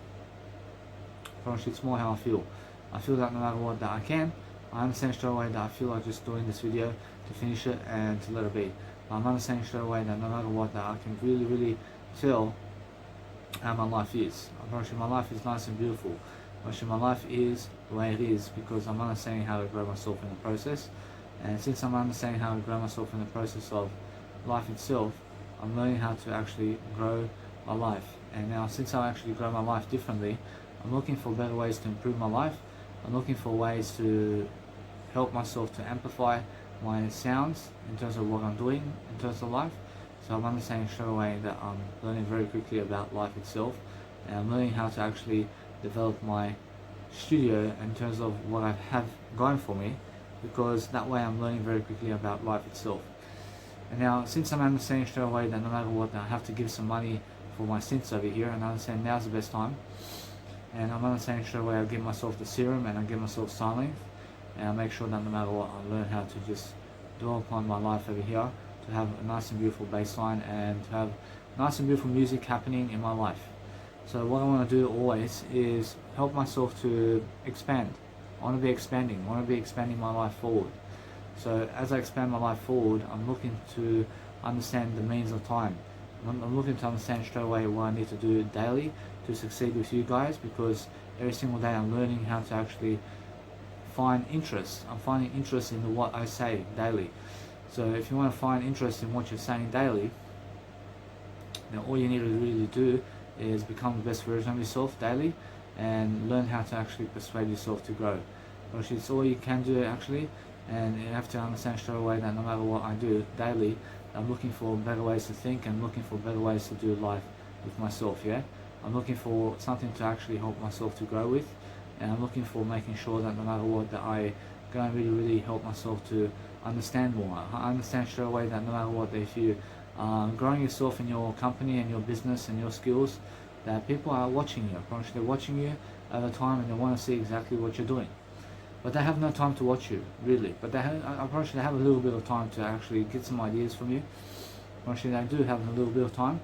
it's more how I feel. I feel that no matter what that I can. I understand straight away that I feel like just doing this video to finish it and to let it be. But I'm understanding straight away that no matter what that I can really tell how my life is. Unfortunately, my life is nice and beautiful. Unfortunately, my life is the way it is because I'm understanding how to grow myself in the process. And since I'm understanding how to grow myself in the process of life itself, I'm learning how to actually grow my life. And now, since I actually grow my life differently, I'm looking for better ways to improve my life. I'm looking for ways to help myself to amplify my sounds in terms of what I'm doing in terms of life. So I'm understanding straight away that I'm learning very quickly about life itself, and I'm learning how to actually develop my studio in terms of what I have going for me, because that way I'm learning very quickly about life itself. And now, since I'm understanding straight away that no matter what, I have to give some money for my stints over here, and I understand now's the best time, and I'm understanding straight away I give myself the serum and I give myself silence, and I make sure that no matter what, I learn how to just dwell upon my life over here, to have a nice and beautiful baseline and to have nice and beautiful music happening in my life. So what I want to do always is help myself to expand. I want to be expanding. I want to be expanding my life forward. So as I expand my life forward, I'm looking to understand the means of time. I'm looking to understand straight away what I need to do daily to succeed with you guys, because every single day I'm learning how to actually find interest. I'm finding interest in what I say daily. So if you want to find interest in what you're saying daily, then all you need to really do is become the best version of yourself daily and learn how to actually persuade yourself to grow. Which is all you can do actually, and you have to understand straight away that no matter what I do daily, I'm looking for better ways to think and looking for better ways to do life with myself, yeah? I'm looking for something to actually help myself to grow with, and I'm looking for making sure that no matter what, that I go and really help myself to understand more. I understand straight away that no matter what, if you growing yourself in your company and your business and your skills, that people are watching you. They're watching you at a time and they want to see exactly what you're doing. But they have no time to watch you, really. But they have a little bit of time to actually get some ideas from you. They do have a little bit of time.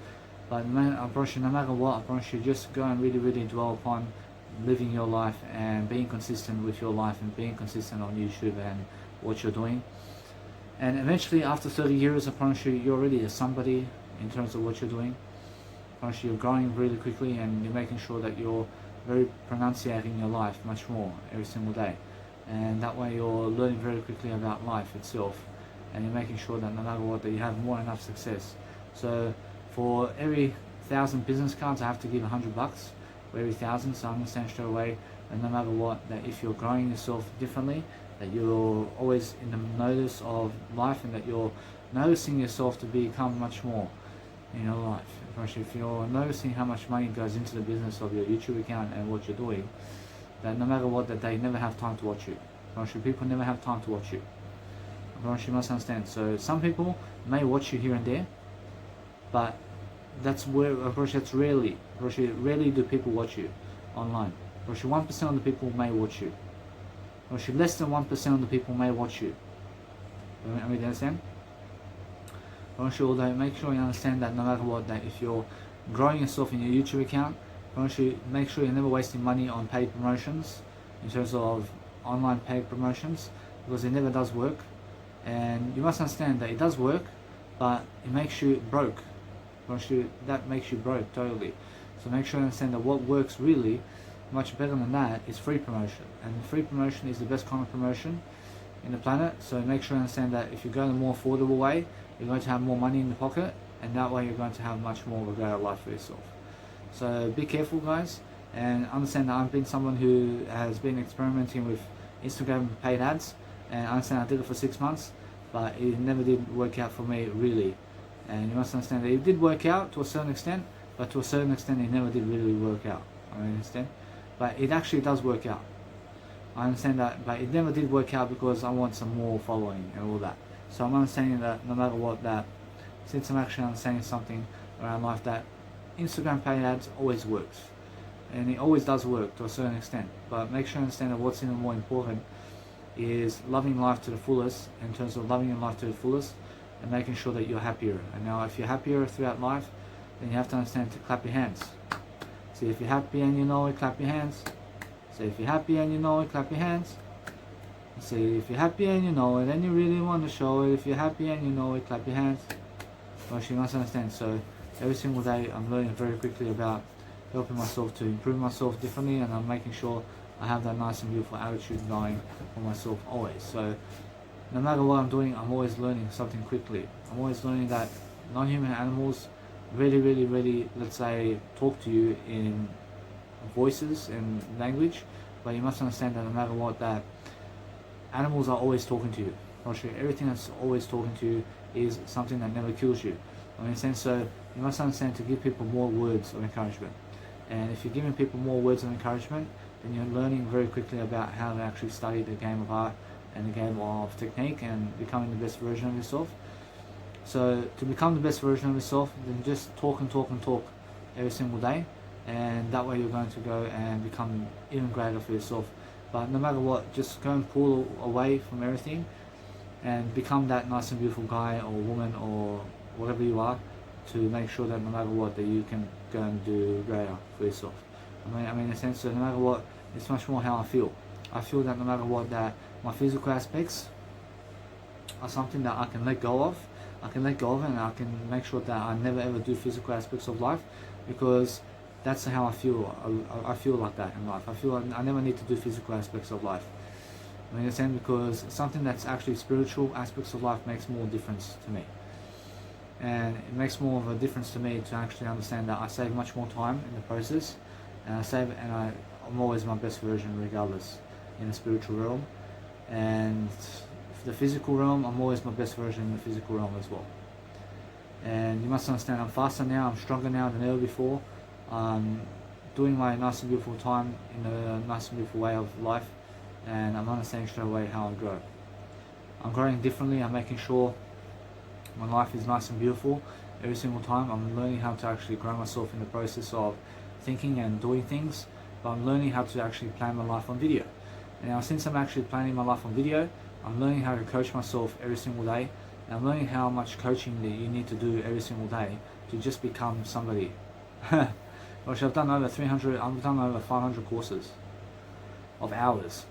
But man, no matter what, just go and really dwell upon living your life and being consistent with your life and being consistent on YouTube and what you're doing. And eventually, after 30 years, I promise you, you're already somebody in terms of what you're doing. I promise you, you're growing really quickly and you're making sure that you're very pronunciating your life much more every single day. And that way you're learning very quickly about life itself. And you're making sure that no matter what, that you have more than enough success. So for every 1,000 business cards, I have to give $100 for every 1,000. So I understand straight away that no matter what, that if you're growing yourself differently, that you're always in the notice of life and that you're noticing yourself to become much more in your life. If you're noticing how much money goes into the business of your YouTube account and what you're doing, that no matter what, that they never have time to watch you. People never have time to watch you. You must understand. So some people may watch you here and there, but that's where, that's rarely. Rarely do people watch you online. 1% of the people may watch you. Less than 1% of the people may watch you. I mean, understand? Make sure you understand that no matter what, that if you're growing yourself in your YouTube account, make sure you're never wasting money on paid promotions in terms of online paid promotions, because it never does work. And you must understand that it does work, but it makes you broke. That makes you broke totally. So make sure you understand that what works really much better than that is free promotion, and free promotion is the best kind of promotion in the planet. So make sure you understand that if you go the more affordable way, you're going to have more money in the pocket, and that way you're going to have much more of a greater life for yourself. So be careful, guys, and understand that I've been someone who has been experimenting with Instagram paid ads, and I understand I did it for 6 months, but it never did work out for me really. And you must understand that it did work out to a certain extent, but to a certain extent it never did really work out. I understand, but it actually does work out. I understand that, but it never did work out because I want some more following and all that. So I'm understanding that no matter what, that since I'm actually understanding something around life, that Instagram paid ads always works. and it always does work to a certain extent. But make sure you understand that what's even more important is loving life to the fullest, in terms of loving your life to the fullest and making sure that you're happier. And now if you're happier throughout life, then you have to understand to clap your hands. See, if you're happy and you know it, clap your hands. See, if you're happy and you know it, clap your hands. See, if you're happy and you know it and you really want to show it, if you're happy and you know it, clap your hands. Well, you must understand. So every single day I'm learning very quickly about helping myself to improve myself differently, and I'm making sure I have that nice and beautiful attitude going for myself always. So no matter what I'm doing, I'm always learning something quickly. I'm always learning that non-human animals really, let's say, talk to you in voices and language, but you must understand that no matter what, that animals are always talking to you. Everything that's always talking to you is something that never kills you. I mean, so you must understand to give people more words of encouragement. And if you're giving people more words of encouragement, then you're learning very quickly about how to actually study the game of art and the game of technique and becoming the best version of yourself. So to become the best version of yourself, then just talk and talk and talk every single day, and that way you're going to go and become even greater for yourself. But no matter what, just go and pull away from everything and become that nice and beautiful guy or woman or whatever you are, to make sure that no matter what, that you can go and do greater for yourself. I mean in a sense, so no matter what, it's much more how I feel. I feel that no matter what, that my physical aspects are something that I can let go of. I can let go of it, and I can make sure that I never ever do physical aspects of life, because that's how I feel. I feel like that in life. I feel I never need to do physical aspects of life. I mean, because something that's actually spiritual aspects of life makes more difference to me. And it makes more of a difference to me to actually understand that I save much more time in the process, and I'm always my best version regardless in the spiritual realm. And for the physical realm, I'm always my best version in the physical realm as well. And you must understand, I'm faster now, I'm stronger now than ever before. I'm doing my nice and beautiful time in a nice and beautiful way of life, and I'm understanding straight away how I grow. I'm growing differently. I'm making sure my life is nice and beautiful every single time. I'm learning how to actually grow myself in the process of thinking and doing things, but I'm learning how to actually plan my life on video. And now, since I'm actually planning my life on video, I'm learning how to coach myself every single day, and I'm learning how much coaching that you need to do every single day to just become somebody. Gosh, I've done over 500 courses of hours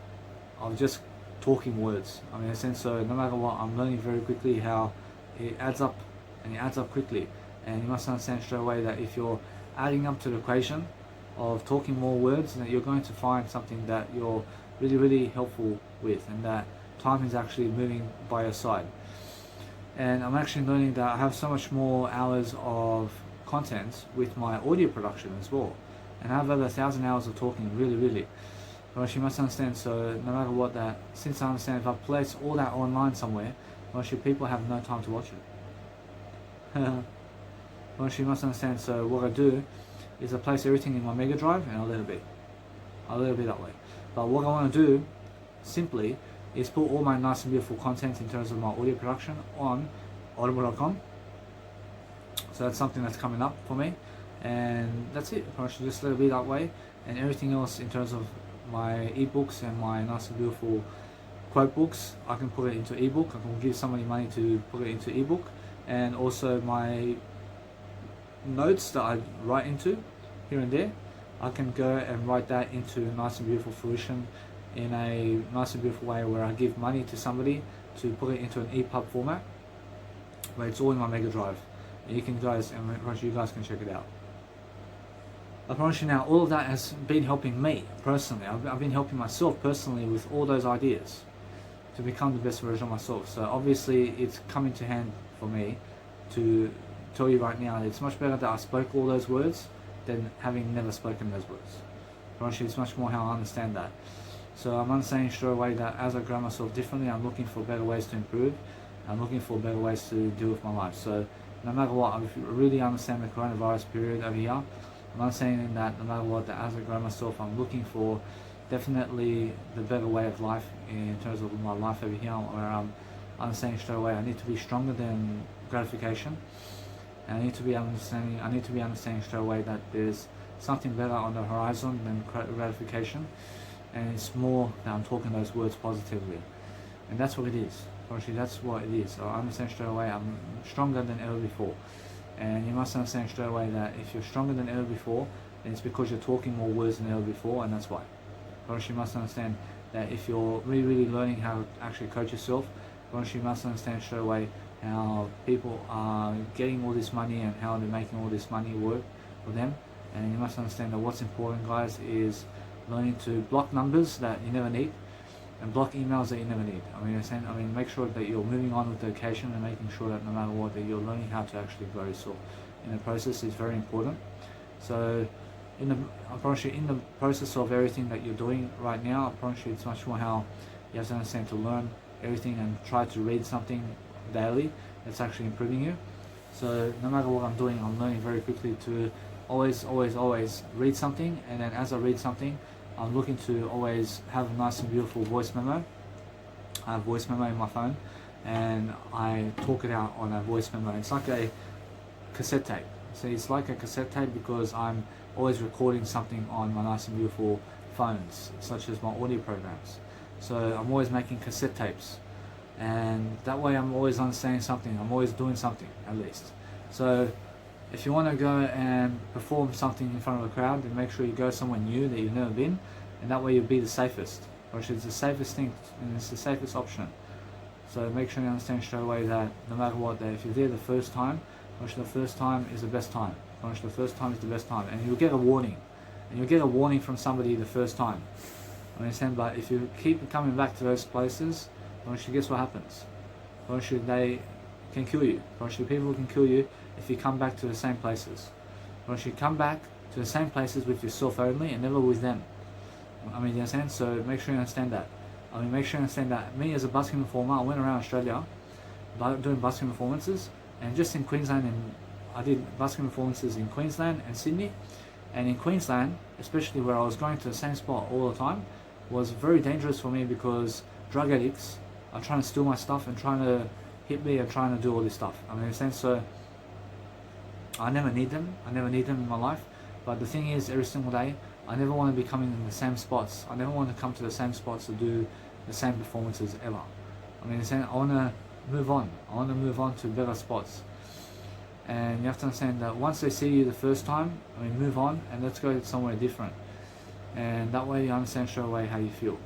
of just talking words. I mean, in a sense, so no matter what, I'm learning very quickly how it adds up, and it adds up quickly. And you must understand straight away that if you're adding up to the equation of talking more words, that you're going to find something that you're really helpful with, and that time is actually moving by your side. And I'm actually learning that I have so much more hours of content with my audio production as well, and I have over 1,000 hours of talking, really. But you must understand, so no matter what, that since I understand if I place all that online somewhere, people have no time to watch it. You must understand, so what I do is I place everything in my Mega Drive and I let it be that way. But what I want to do simply is put all my nice and beautiful content in terms of my audio production on audible.com. So that's something that's coming up for me, and that's it. I should just let it be that way, and everything else in terms of my ebooks and my nice and beautiful quote books, I can put it into ebook. I can give somebody money to put it into ebook, and also my notes that I write into here and there, I can go and write that into nice and beautiful fruition in a nice and beautiful way, where I give money to somebody to put it into an EPUB format, where it's all in my Mega Drive. And you guys can check it out. I promise you now, all of that has been helping me personally. I've been helping myself personally with all those ideas to become the best version of myself. So obviously it's coming to hand for me to tell you right now, it's much better that I spoke all those words than having never spoken those words. I promise you, it's much more how I understand that. So I'm understanding straight away that as I grow myself differently, I'm looking for better ways to improve. I'm looking for better ways to deal with my life. So no matter what, I really understand the coronavirus period over here. I'm understanding that no matter what, that as I grow myself, I'm looking for definitely the better way of life in terms of my life over here, where I'm understanding straight away I need to be stronger than gratification. And I need to be understanding straight away that there's something better on the horizon than gratification, and it's more that I'm talking those words positively, and that's what it is. Actually, that's what it is. So I understand straight away I'm stronger than ever before, and you must understand straight away that if you're stronger than ever before, then it's because you're talking more words than ever before, and that's why. Actually, you must understand that if you're really learning how to actually coach yourself, you must understand straight away how people are getting all this money and how they're making all this money work for them. And you must understand that what's important, guys, is learning to block numbers that you never need and block emails that you never need. Make sure that you're moving on with the occasion and making sure that no matter what, that you're learning how to actually grow yourself in the process is very important. So in the process of everything that you're doing right now, I promise you it's much more how you have to understand to learn everything and try to read something daily that's actually improving you. So no matter what I'm doing, I'm learning very quickly to always read something, and then as I read something, I'm looking to always have a nice and beautiful voice memo. I have voice memo in my phone, and I talk it out on a voice memo. It's like a cassette tape. So it's like a cassette tape because I'm always recording something on my nice and beautiful phones, such as my audio programs. So I'm always making cassette tapes, and that way I'm always understanding something. I'm always doing something, at least. So if you want to go and perform something in front of a crowd, then make sure you go somewhere new that you've never been, and that way you'll be the safest. Which is the safest thing, and it's the safest option. So make sure you understand straight away that no matter what, that if you're there the first time, the first time is the best time. The first time is the best time, and you'll get a warning. And you'll get a warning from somebody the first time. But if you keep coming back to those places, guess what happens? They can kill you. People can kill you if you come back to the same places. You come back to the same places with yourself only and never with them. You understand? So make sure you understand that. Make sure you understand that me as a busking performer, I went around Australia doing busking performances, and just in Queensland, and I did busking performances in Queensland and Sydney. And in Queensland, especially where I was going to the same spot all the time, was very dangerous for me because drug addicts are trying to steal my stuff and trying to hit me and trying to do all this stuff. So I never need them. I never need them in my life. But the thing is, every single day, I never want to be coming in the same spots. I never want to come to the same spots to do the same performances ever. I want to move on. I want to move on to better spots. And you have to understand that once they see you the first time, move on and let's go somewhere different. And that way you understand straight away how you feel.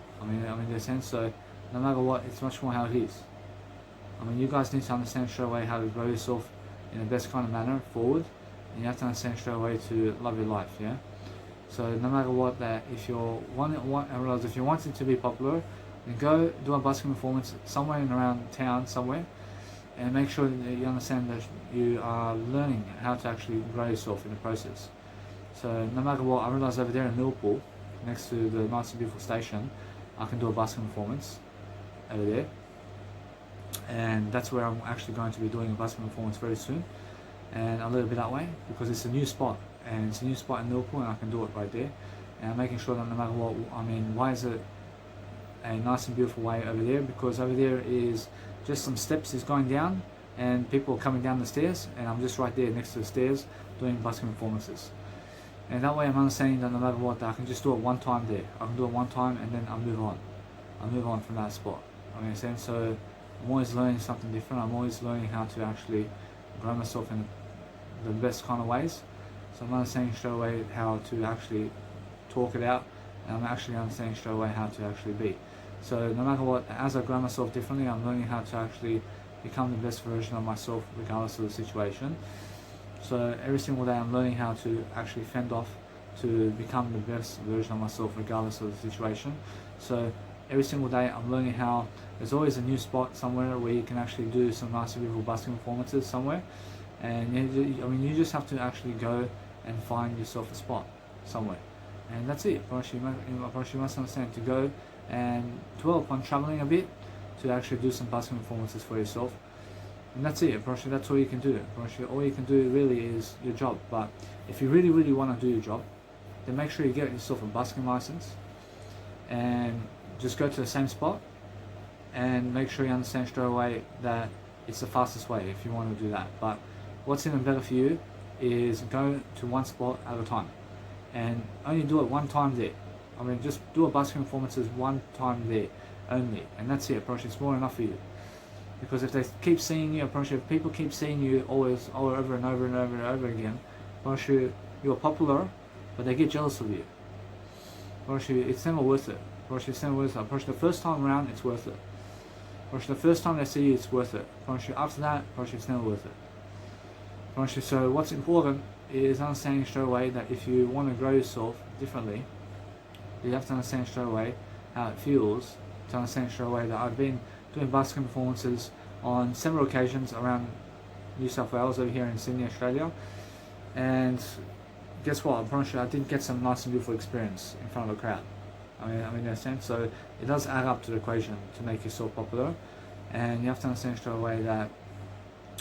So no matter what, it's much more how it is. You guys need to understand straight away how to grow yourself in the best kind of manner forward. And you have to understand straight away to love your life, yeah? So no matter what, that if you're if you wanted to be popular, then go do a busking performance somewhere in around town somewhere, and make sure that you understand that you are learning how to actually grow yourself in the process. So no matter what, I realised over there in Liverpool, next to the nice and beautiful station, I can do a busking performance over there, and that's where I'm actually going to be doing a busking performance very soon, and a little bit that way because it's a new spot, and it's a new spot in Liverpool, and I can do it right there. And I'm making sure that no matter what, why is it a nice and beautiful way over there? Because over there is just some steps is going down, and people are coming down the stairs, and I'm just right there next to the stairs doing busking performances. And that way I'm understanding that no matter what, that I can just do it one time there. I can do it one time and then I'll move on. I'll move on from that spot. So I'm always learning something different. I'm always learning how to actually grow myself in the best kind of ways. So I'm understanding straight away how to actually talk it out, and I'm actually understanding straight away how to actually be. So no matter what, as I grow myself differently, I'm learning how to actually become the best version of myself regardless of the situation. So every single day I'm learning how to actually fend off to become the best version of myself regardless of the situation. So every single day I'm learning how there's always a new spot somewhere where you can actually do some nice beautiful busking performances somewhere. And you just have to actually go and find yourself a spot somewhere. And that's it. You must understand to go and dwell upon traveling a bit to actually do some busking performances for yourself. And that's it. That's all you can do. All you can do really is your job. But if you really want to do your job, then make sure you get yourself a busking license and just go to the same spot, and make sure you understand straight away that it's the fastest way if you want to do that. But what's even better for you is go to one spot at a time. and only do it one time there. I mean, just do a busking performances one time there only, and that's it. Approach, it's more enough for you. Because if they keep seeing you, approach, if people keep seeing you always over and over and over and over again, approach, you're popular, but they get jealous of you. Approach, it's never worth it. Approach, it's never worth it. Approach, the first time around, it's worth it. Approach, the first time they see you, it's worth it. Approach, after that, approach, it's never worth it. Approach, so what's important is understanding straight away that if you want to grow yourself differently, you have to understand straight away how it feels, to understand straight away that I've been doing busking performances on several occasions around New South Wales, over here in Sydney, Australia, and guess what? I promise you, I did get some nice and beautiful experience in front of a crowd. I mean, in a sense, so it does add up to the equation to make yourself popular, and you have to understand straight away that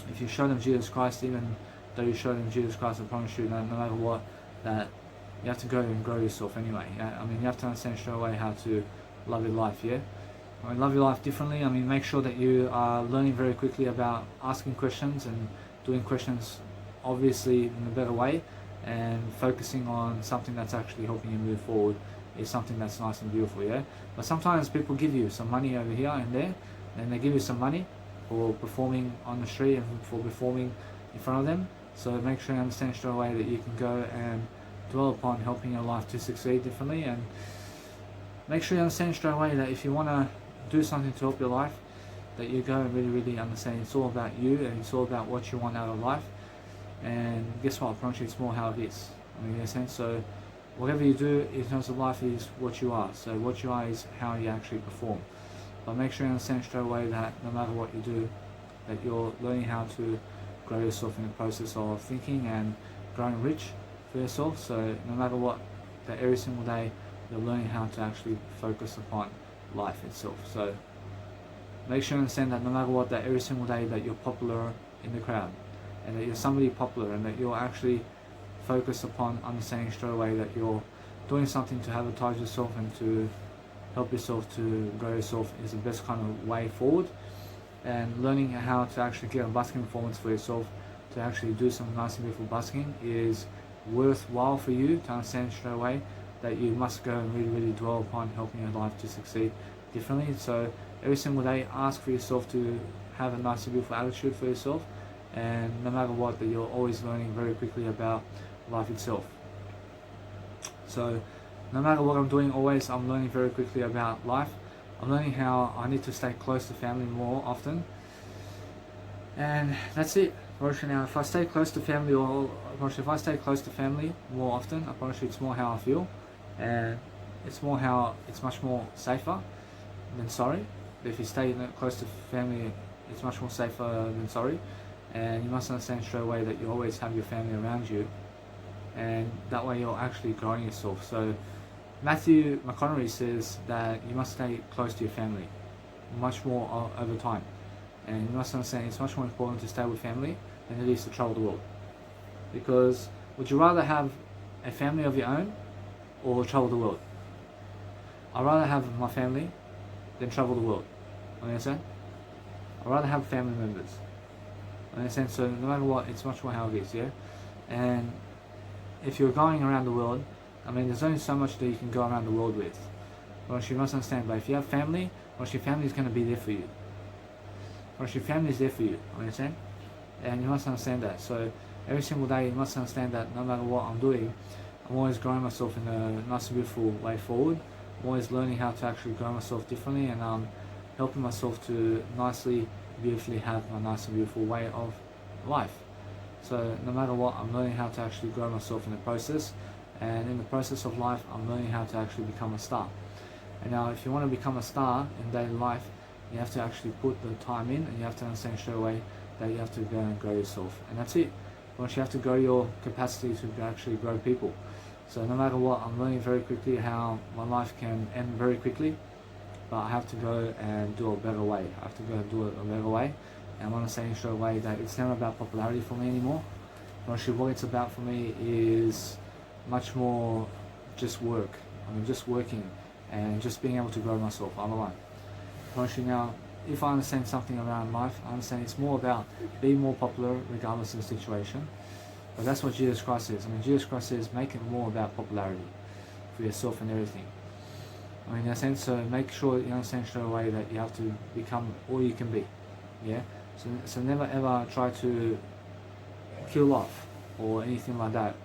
if you show them Jesus Christ, even though you show them Jesus Christ, I promise you, no matter what, that you have to go and grow yourself anyway. Yeah? I mean, you have to understand straight away how to love your life, yeah? I mean, love your life differently. I mean, make sure that you are learning very quickly about asking questions and doing questions obviously in a better way, and focusing on something that's actually helping you move forward is something that's nice and beautiful, yeah? But sometimes people give you some money over here and there, and they give you some money for performing on the street and for performing in front of them. So make sure you understand straight away that you can go and dwell upon helping your life to succeed differently, and make sure you understand straight away that if you want to do something to help your life, that you go and really understand it's all about you, and it's all about what you want out of life. And guess what? I promise you, it's more how it is. I mean, in a sense, so whatever you do in terms of life is what you are. So what you are is how you actually perform. But make sure you understand straight away that no matter what you do, that you're learning how to grow yourself in the process of thinking and growing rich for yourself. So no matter what, that every single day you're learning how to actually focus upon life itself. So make sure you understand that no matter what, that every single day that you're popular in the crowd, and that you're somebody popular, and that you're actually focused upon understanding straight away that you're doing something to advertise yourself and to help yourself to grow yourself is the best kind of way forward. And learning how to actually get a busking performance for yourself, to actually do some nice and beautiful busking, is worthwhile for you to understand straight away that you must go and really dwell upon helping your life to succeed differently. So every single day, ask for yourself to have a nice and beautiful attitude for yourself, and no matter what, that you're always learning very quickly about life itself. So no matter what I'm doing, always I'm learning very quickly about life. I'm learning how I need to stay close to family more often, and that's it. Now, if I stay close to family, or if I stay close to family more often, I promise you it's more how I feel, and it's much more safer than sorry. If you stay close to family, it's much more safer than sorry, and you must understand straight away that you always have your family around you, and that way you're actually growing yourself. So Matthew McConaughey says that you must stay close to your family much more over time, and you must understand it's much more important to stay with family than it is to travel the world. Because would you rather have a family of your own or travel the world? I'd rather have my family than travel the world. Understand? I'd rather have family members. Understand? So no matter what, it's much more how it is, yeah? And if you're going around the world, I mean, there's only so much that you can go around the world with. Well, you must understand, but if you have family, well, your family is going to be there for you. Well, your family is there for you, understand? And you must understand that. So every single day, you must understand that no matter what I'm doing, I'm always growing myself in a nice and beautiful way forward. I'm always learning how to actually grow myself differently, and helping myself to nicely, beautifully have a nice and beautiful way of life. So no matter what, I'm learning how to actually grow myself in the process, and in the process of life, I'm learning how to actually become a star. And now, if you want to become a star in daily life, you have to actually put the time in, and you have to understand straight away that you have to go and grow yourself, and that's it. Once you have to grow your capacity to actually grow people. So no matter what, I'm learning very quickly how my life can end very quickly, but I have to go and do it a better way. I have to go and do it a better way. And I'm understanding straight away that it's never about popularity for me anymore. Actually, what it's about for me is much more just work. I mean, just working and just being able to grow myself otherwise. Actually, now, if I understand something around life, I understand it's more about being more popular regardless of the situation. But that's what Jesus Christ says. I mean, Jesus Christ says, make it more about popularity for yourself and everything. I mean, in a sense, so make sure you understand straight away that you have to become all you can be. Yeah. So never ever try to kill off or anything like that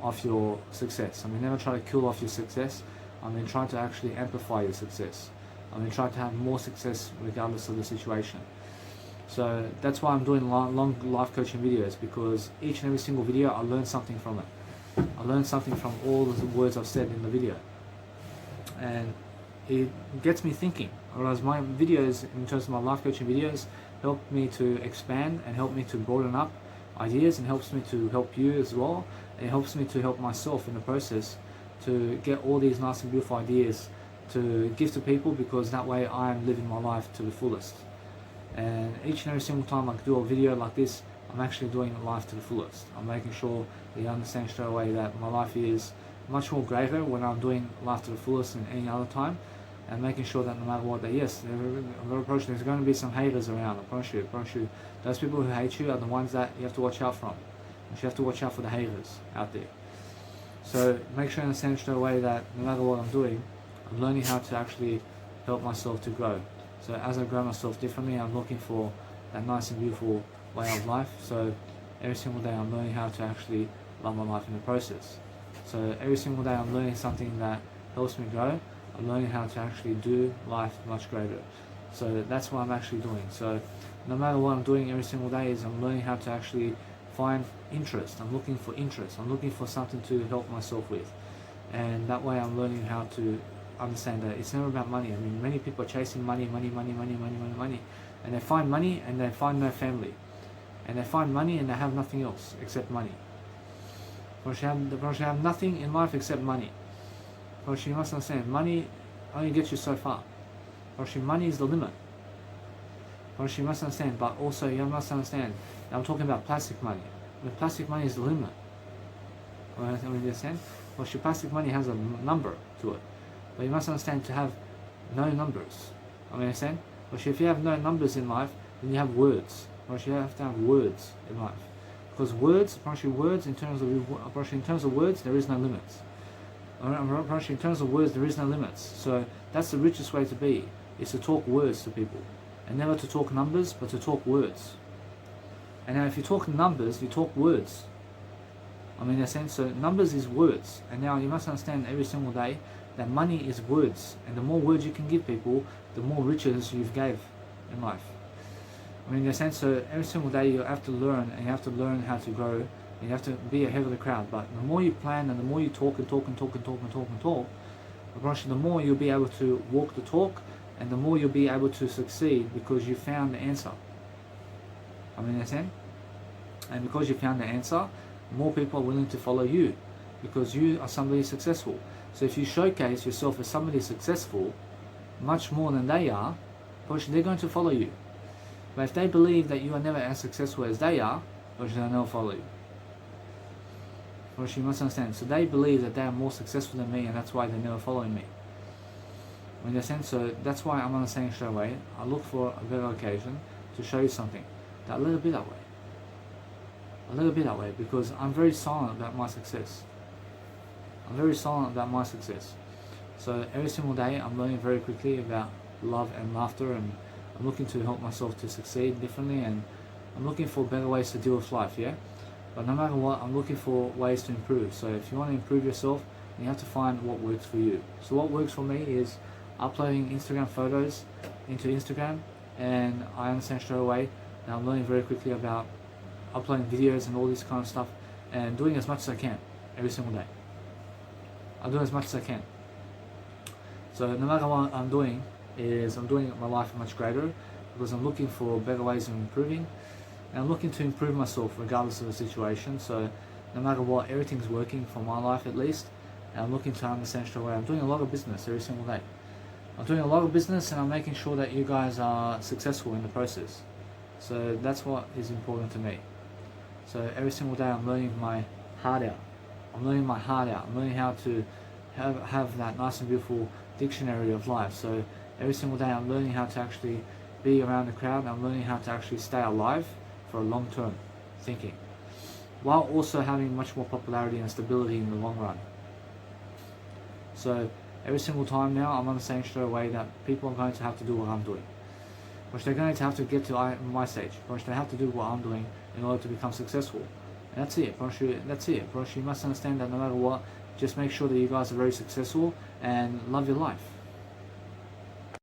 off your success. I mean, never try to kill off your success. I mean, try to actually amplify your success. I mean, try to have more success regardless of the situation. So that's why I'm doing long life coaching videos, because each and every single video I learn something from it. I learn something from all the words I've said in the video, and it gets me thinking. Whereas my videos, in terms of my life coaching videos, help me to expand and help me to broaden up ideas, and helps me to help you as well. It helps me to help myself in the process to get all these nice and beautiful ideas to give to people, because that way I am living my life to the fullest. And each and every single time I do a video like this, I'm actually doing life to the fullest. I'm making sure that you understand straight away that my life is much more greater when I'm doing life to the fullest than any other time, and making sure that no matter what, that yes, there's going to be some haters around. I promise you. Those people who hate you are the ones that you have to watch out from. You have to watch out for the haters out there. So make sure you understand straight away that no matter what I'm doing, I'm learning how to actually help myself to grow. So as I grow myself differently, I'm looking for that nice and beautiful way of life. So every single day I'm learning how to actually love my life in the process. So every single day I'm learning something that helps me grow. I'm learning how to actually do life much greater. So that's what I'm actually doing. So no matter what I'm doing every single day, is I'm learning how to actually find interest. I'm looking for interest. I'm looking for something to help myself with. And that way I'm learning how to understand that it's never about money. I mean, many people are chasing money, and they find money and they find no family, and they find money and they have nothing else except money. Because you have nothing in life except money. Because you must understand, money only gets you so far. Because money is the limit. Because you must understand, but also you must understand, I'm talking about plastic money. The plastic money is the limit. I mean, you understand? Because your plastic money has a number to it. But you must understand, to have no numbers. I mean, understand? Because if you have no numbers in life, then you have words. Because you have to have words in life. Because words, in terms of words, there is no limits. In terms of words, there is no limits. So that's the richest way to be, is to talk words to people. And never to talk numbers, but to talk words. And now if you talk numbers, you talk words. I mean, in a sense, so numbers is words. And now you must understand every single day that money is words. And the more words you can give people, the more riches you've gave in life. I mean, in a sense, so every single day you have to learn, and you have to learn how to grow, and you have to be ahead of the crowd. But the more you plan, and the more you talk, the more you'll be able to walk the talk, and the more you'll be able to succeed, because you found the answer. I mean, understand? And because you found the answer, more people are willing to follow you, because you are somebody successful. So if you showcase yourself as somebody successful, much more than they are, they're going to follow you. But if they believe that you are never as successful as they are, they'll never follow you. You must understand. So they believe that they are more successful than me, and that's why they're never following me. In a sense, so that's why I'm understanding straight away. I look for a better occasion to show you something that a little bit that way, because I'm very silent about my success. So every single day I'm learning very quickly about love and laughter, and I'm looking to help myself to succeed differently, and I'm looking for better ways to deal with life, yeah? But no matter what, I'm looking for ways to improve. So if you want to improve yourself, you have to find what works for you. So what works for me is uploading Instagram photos into Instagram, and I understand straight away that I'm learning very quickly about uploading videos and all this kind of stuff, and doing as much as I can every single day. I'll do as much as I can. So no matter what I'm doing, I'm doing my life much greater, because I'm looking for better ways of improving, and I'm looking to improve myself regardless of the situation. So no matter what, everything's working for my life at least, and I'm looking to understand straight away. I'm doing a lot of business every single day. And I'm making sure that you guys are successful in the process. So that's what is important to me. So every single day I'm learning my heart out. I'm learning how to have that nice and beautiful dictionary of life. So every single day I'm learning how to actually be around the crowd, and I'm learning how to actually stay alive for a long term thinking. while also having much more popularity and stability in the long run. So every single time now, I'm understanding straight away that people are going to have to do what I'm doing, which they're going to have to get to my stage, which they have to do what I'm doing in order to become successful. And that's it, that's it. You must understand that no matter what, just make sure that you guys are very successful and love your life.